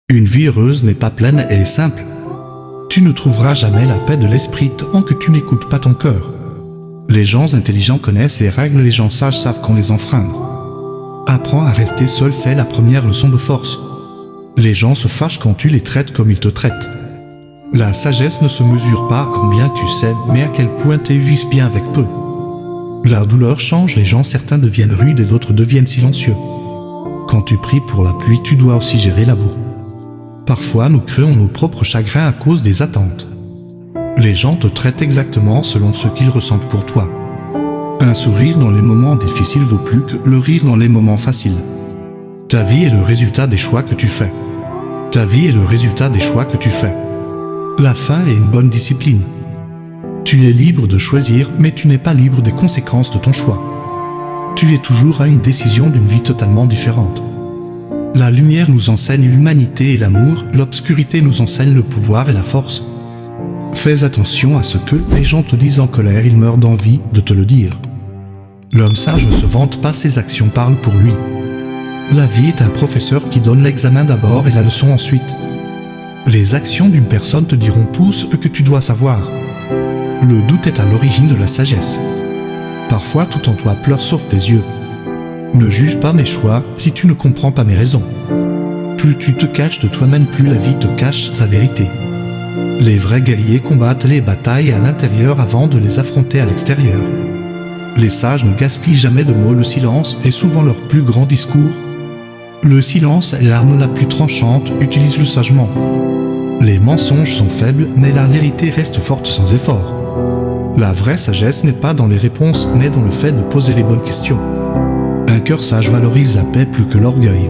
Une vie heureuse n'est pas pleine et simple. Tu ne trouveras jamais la paix de l'esprit tant que tu n'écoutes pas ton cœur. Les gens intelligents connaissent les règles, les gens sages savent qu'on les enfreindre. Apprends à rester seul, c'est la première leçon de force. Les gens se fâchent quand tu les traites comme ils te traitent. La sagesse ne se mesure pas à combien tu sais, mais à quel point tu vis bien avec peu. La douleur change les gens, certains deviennent rudes et d'autres deviennent silencieux. Quand tu pries pour la pluie, tu dois aussi gérer la boue. Parfois, nous créons nos propres chagrins à cause des attentes. Les gens te traitent exactement selon ce qu'ils ressentent pour toi. Un sourire dans les moments difficiles vaut plus que le rire dans les moments faciles. Ta vie est le résultat des choix que tu fais. Ta vie est le résultat des choix que tu fais. La fin est une bonne discipline. Tu es libre de choisir, mais tu n'es pas libre des conséquences de ton choix. Tu es toujours à une décision d'une vie totalement différente. La lumière nous enseigne l'humanité et l'amour, l'obscurité nous enseigne le pouvoir et la force. Fais attention à ce que les gens te disent en colère, ils meurent d'envie de te le dire. L'homme sage ne se vante pas, ses actions parlent pour lui. La vie est un professeur qui donne l'examen d'abord et la leçon ensuite. Les actions d'une personne te diront tout ce que tu dois savoir. Le doute est à l'origine de la sagesse. Parfois tout en toi pleure sauf tes yeux. Ne juge pas mes choix si tu ne comprends pas mes raisons. Plus tu te caches de toi-même, plus la vie te cache sa vérité. Les vrais guerriers combattent les batailles à l'intérieur avant de les affronter à l'extérieur. Les sages ne gaspillent jamais de mots, le silence est souvent leur plus grand discours. Le silence est l'arme la plus tranchante, utilise-le sagement. Les mensonges sont faibles, mais la vérité reste forte sans effort. La vraie sagesse n'est pas dans les réponses, mais dans le fait de poser les bonnes questions. Un cœur sage valorise la paix plus que l'orgueil.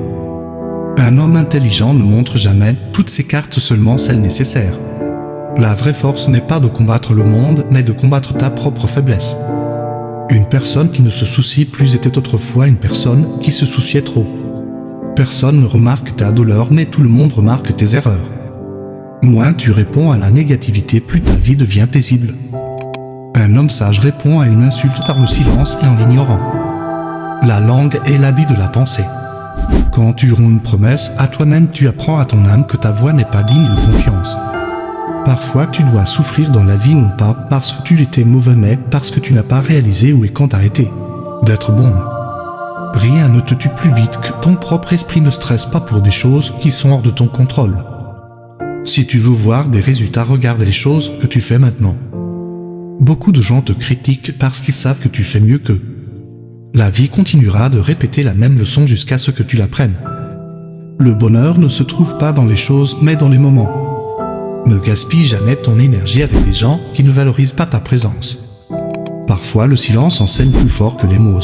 Un homme intelligent ne montre jamais toutes ses cartes, seulement celles nécessaires. La vraie force n'est pas de combattre le monde, mais de combattre ta propre faiblesse. Une personne qui ne se soucie plus était autrefois une personne qui se souciait trop. Personne ne remarque ta douleur, mais tout le monde remarque tes erreurs. Moins tu réponds à la négativité, plus ta vie devient paisible. Un homme sage répond à une insulte par le silence et en l'ignorant. La langue est l'habit de la pensée. Quand tu romps une promesse à toi-même, tu apprends à ton âme que ta voix n'est pas digne de confiance. Parfois tu dois souffrir dans la vie, non pas parce que tu étais mauvais, mais parce que tu n'as pas réalisé où et quand arrêter d'être bon. Rien ne te tue plus vite que ton propre esprit. Ne stresse pas pour des choses qui sont hors de ton contrôle. Si tu veux voir des résultats, regarde les choses que tu fais maintenant. Beaucoup de gens te critiquent parce qu'ils savent que tu fais mieux qu'eux. La vie continuera de répéter la même leçon jusqu'à ce que tu l'apprennes. Le bonheur ne se trouve pas dans les choses, mais dans les moments. Ne gaspille jamais ton énergie avec des gens qui ne valorisent pas ta présence. Parfois, le silence enseigne plus fort que les mots.